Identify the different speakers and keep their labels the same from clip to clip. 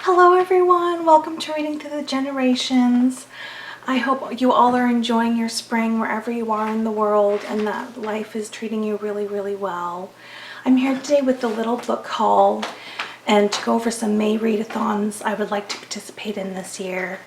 Speaker 1: Hello everyone, welcome to Reading Through the Generations. I hope you all are enjoying your spring wherever you are in the world and that life is treating you really well. I'm here today with the little book haul and to go over some May readathons I would like to participate in this year.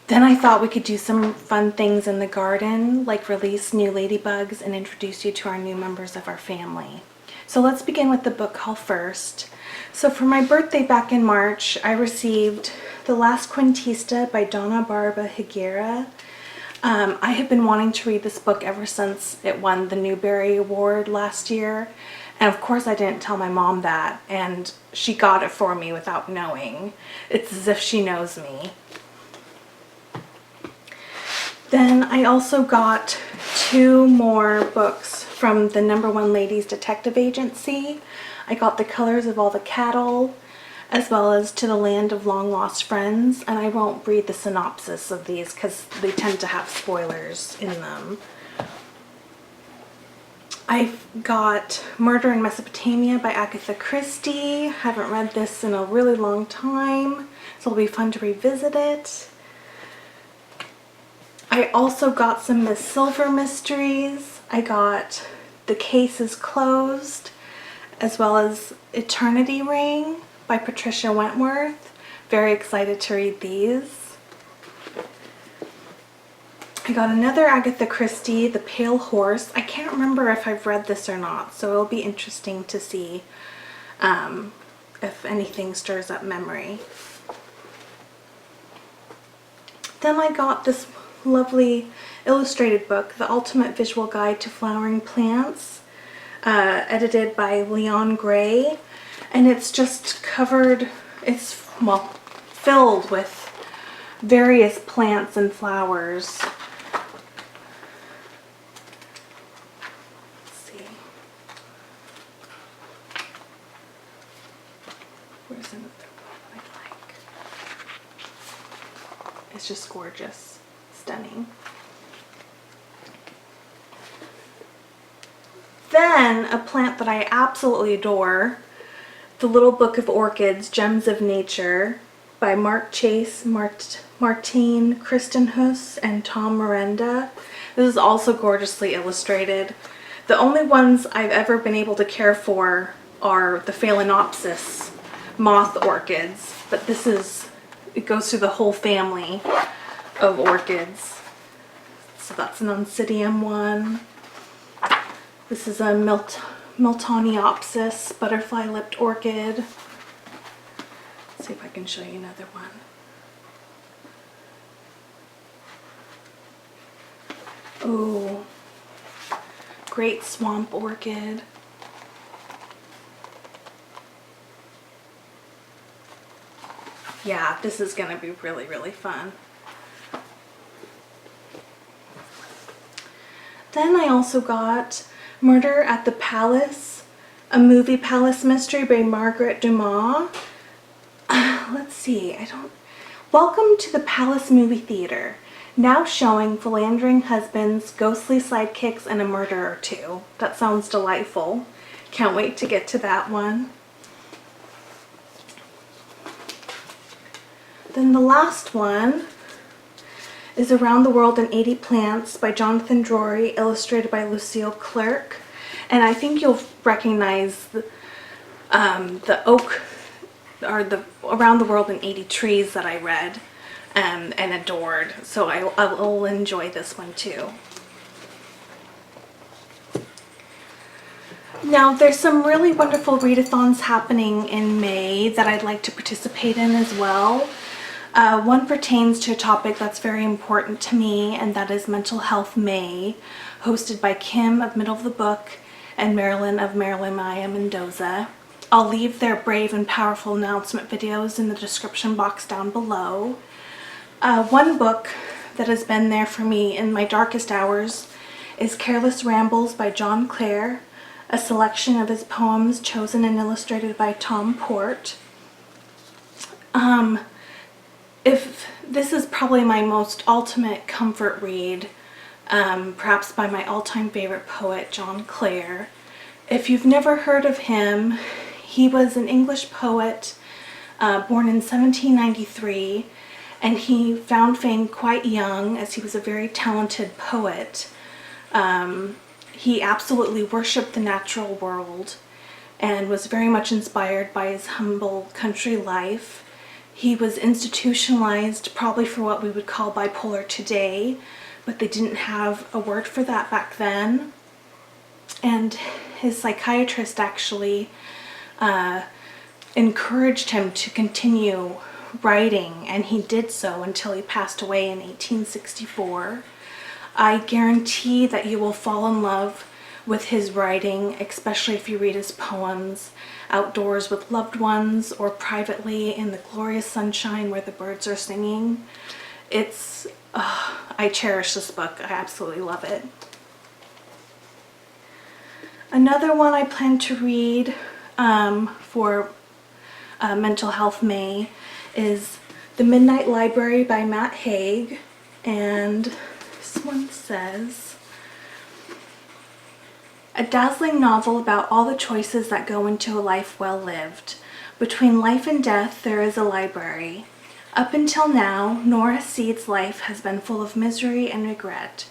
Speaker 1: Then I thought we could do some fun things in the garden, like release new ladybugs and introduce you to our new members of our family. So let's begin with the book haul first. So for my birthday back in March, I received The Last Quintista by Donna Barba Higuera. I have been wanting to read this book ever since it won the Newbery Award last year. And of course I didn't tell my mom that, and she got it for me without knowing. It's as if she knows me. Then I also got two more books from the #1 Ladies Detective Agency. I got The Colors of All the Cattle, as well as To the Land of Long Lost Friends, and I won't read the synopsis of these because they tend to have spoilers in them. I've got Murder in Mesopotamia by Agatha Christie. Haven't read this in a really long time, so it'll be fun to revisit it. I also got some Miss Silver mysteries. I got The Case is Closed, as well as Eternity Ring by Patricia Wentworth. Very excited to read these. I got another Agatha Christie, The Pale Horse. I can't remember if I've read this or not, so it'll be interesting to see if anything stirs up memory. Then I got this lovely illustrated book, The Ultimate Visual Guide to Flowering Plants, edited by Leon Gray, and it's just covered, it's filled with various plants and flowers. Let's see. Where's another one I'd like? It's just gorgeous, stunning. Then a plant that I absolutely adore, The Little Book of Orchids, Gems of Nature by Mark Chase, Martine Kristenhuis, and Tom Miranda. This is also gorgeously illustrated. The only ones I've ever been able to care for are the Phalaenopsis moth orchids, but this is, it goes through the whole family of orchids. So that's an Oncidium one. This is a Miltoniopsis butterfly-lipped orchid. Let's see if I can show you another one. Oh, great swamp orchid. Yeah, this is going to be really fun. Then I also got Murder at the Palace, a movie palace mystery by Margaret Dumas. Let's see, Welcome to the Palace Movie Theater, now showing philandering husbands, ghostly sidekicks, and a murder or two. That sounds delightful. Can't wait to get to that one. Then the last one is Around the World in 80 Plants by Jonathan Drury, illustrated by Lucille Clerc. And I think you'll recognize the oak, or the Around the World in 80 Trees that I read and adored. So I'll enjoy this one too. Now there's some really wonderful readathons happening in May that I'd like to participate in as well. One pertains to a topic that's very important to me, and that is Mental Health May, hosted by Kim of Middle of the Book and Marilyn of Marilyn Maya Mendoza. I'll leave their brave and powerful announcement videos in the description box down below. One book that has been there for me in my darkest hours is Careless Rambles by John Clare, a selection of his poems chosen and illustrated by Tom Port. This is probably my most ultimate comfort read, perhaps by my all-time favorite poet, John Clare. If you've never heard of him, he was an English poet born in 1793, and he found fame quite young as he was a very talented poet. He absolutely worshipped the natural world and was very much inspired by his humble country life. He was institutionalized probably for what we would call bipolar today, but they didn't have a word for that back then. And his psychiatrist actually encouraged him to continue writing, and he did so until he passed away in 1864. I guarantee that you will fall in love with his writing, especially if you read his poems outdoors with loved ones or privately in the glorious sunshine where the birds are singing. I cherish this book. I absolutely love it. Another one I plan to read for Mental Health May is The Midnight Library by Matt Haig, and this one says, a dazzling novel about all the choices that go into a life well lived. Between life and death there is a library. Up until now, Nora Seed's life has been full of misery and regret.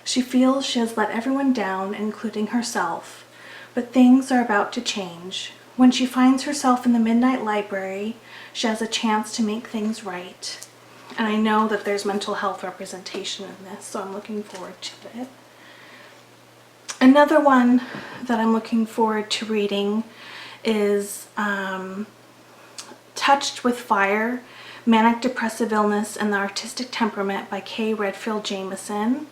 Speaker 1: She feels she has let everyone down, including herself. But things are about to change. When she finds herself in the Midnight Library, she has a chance to make things right. And I know that there's mental health representation in this, so I'm looking forward to it. Another one that I'm looking forward to reading is Touched with Fire, Manic Depressive Illness and the Artistic Temperament by Kay Redfield Jamison.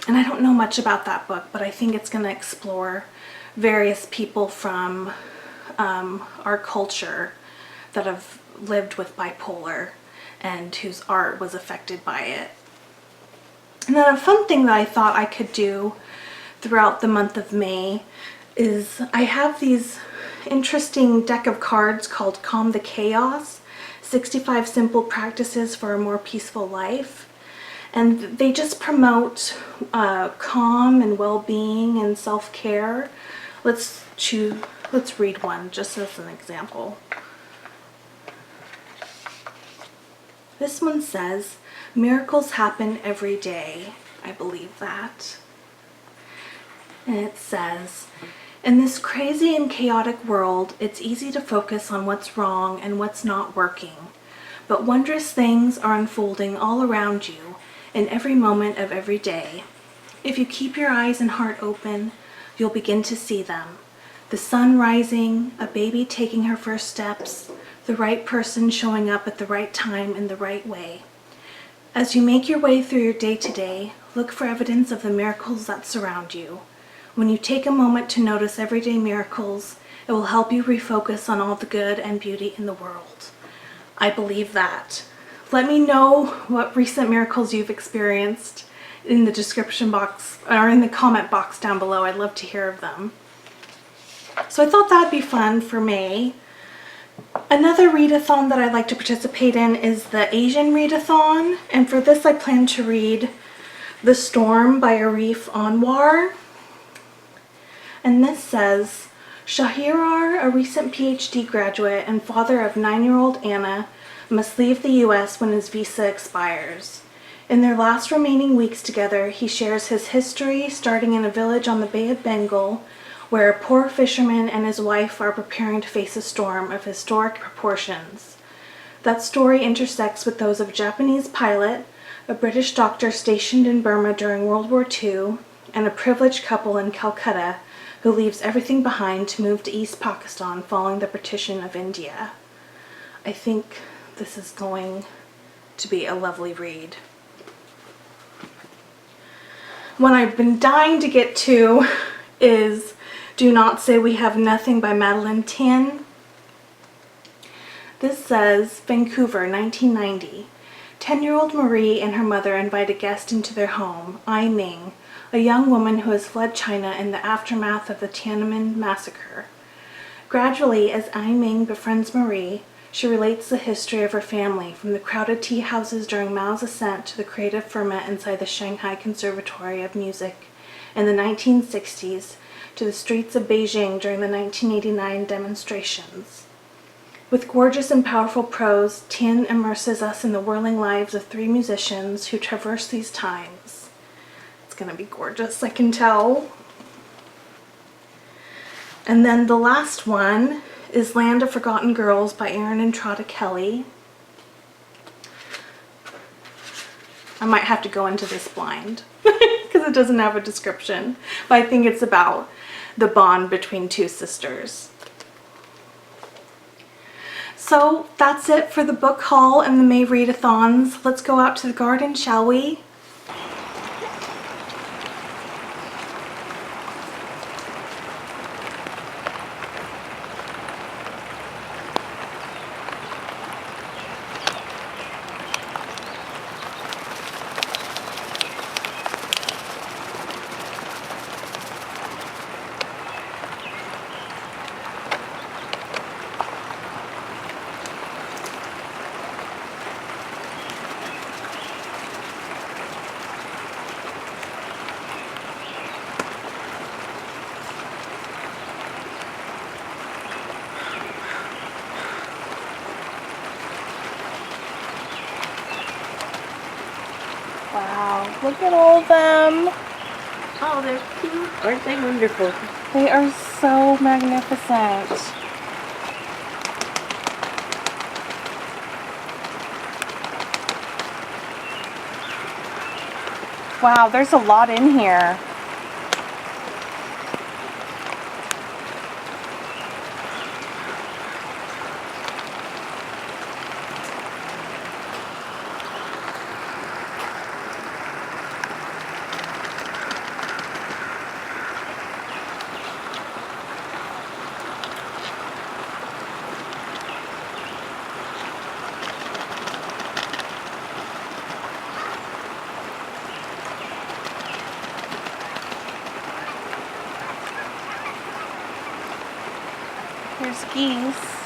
Speaker 1: And I don't know much about that book, but I think it's going to explore various people from our culture that have lived with bipolar and whose art was affected by it. And then a fun thing that I thought I could do throughout the month of May is I have these interesting deck of cards called Calm the Chaos, 65 Simple Practices for a More Peaceful Life. And they just promote calm and well-being and self-care. Let's read one just as an example. This one says, miracles happen every day. I believe that. And it says, in this crazy and chaotic world, it's easy to focus on what's wrong and what's not working. But wondrous things are unfolding all around you in every moment of every day. If you keep your eyes and heart open, you'll begin to see them. The sun rising, a baby taking her first steps, the right person showing up at the right time in the right way. As you make your way through your day-to-day, look for evidence of the miracles that surround you. When you take a moment to notice everyday miracles, it will help you refocus on all the good and beauty in the world. I believe that. Let me know what recent miracles you've experienced in the description box or in the comment box down below. I'd love to hear of them. So I thought that'd be fun for May. Another readathon that I'd like to participate in is the Asian readathon, and for this I plan to read The Storm by Arif Anwar. And this says, Shahirar, a recent PhD graduate and father of 9-year-old Anna, must leave the US when his visa expires. In their last remaining weeks together, he shares his history, starting in a village on the Bay of Bengal, where a poor fisherman and his wife are preparing to face a storm of historic proportions. That story intersects with those of a Japanese pilot, a British doctor stationed in Burma during World War II, and a privileged couple in Calcutta who leaves everything behind to move to East Pakistan following the partition of India. I think this is going to be a lovely read. One I've been dying to get to is Do Not Say We Have Nothing by Marilyn. This says, Vancouver, 1990. 10-year-old Marie and her mother invite a guest into their home, Ai Ming, a young woman who has fled China in the aftermath of the Tiananmen massacre. Gradually, as Ai Ming befriends Marie, she relates the history of her family, from the crowded tea houses during Mao's ascent to the creative ferment inside the Shanghai Conservatory of Music in the 1960s, to the streets of Beijing during the 1989 demonstrations. With gorgeous and powerful prose, Tien immerses us in the whirling lives of three musicians who traverse these times. It's gonna be gorgeous, I can tell. And then the last one is Land of Forgotten Girls by Erin and Trotta Kelly. I might have to go into this blind because it doesn't have a description, but I think it's about the bond between two sisters. So that's it for the book haul and the May readathons. Let's go out to the garden, shall we? Wow, look at all of them.
Speaker 2: Oh, they're cute. Aren't they wonderful?
Speaker 1: They are so magnificent. Wow, there's a lot in here. There's geese.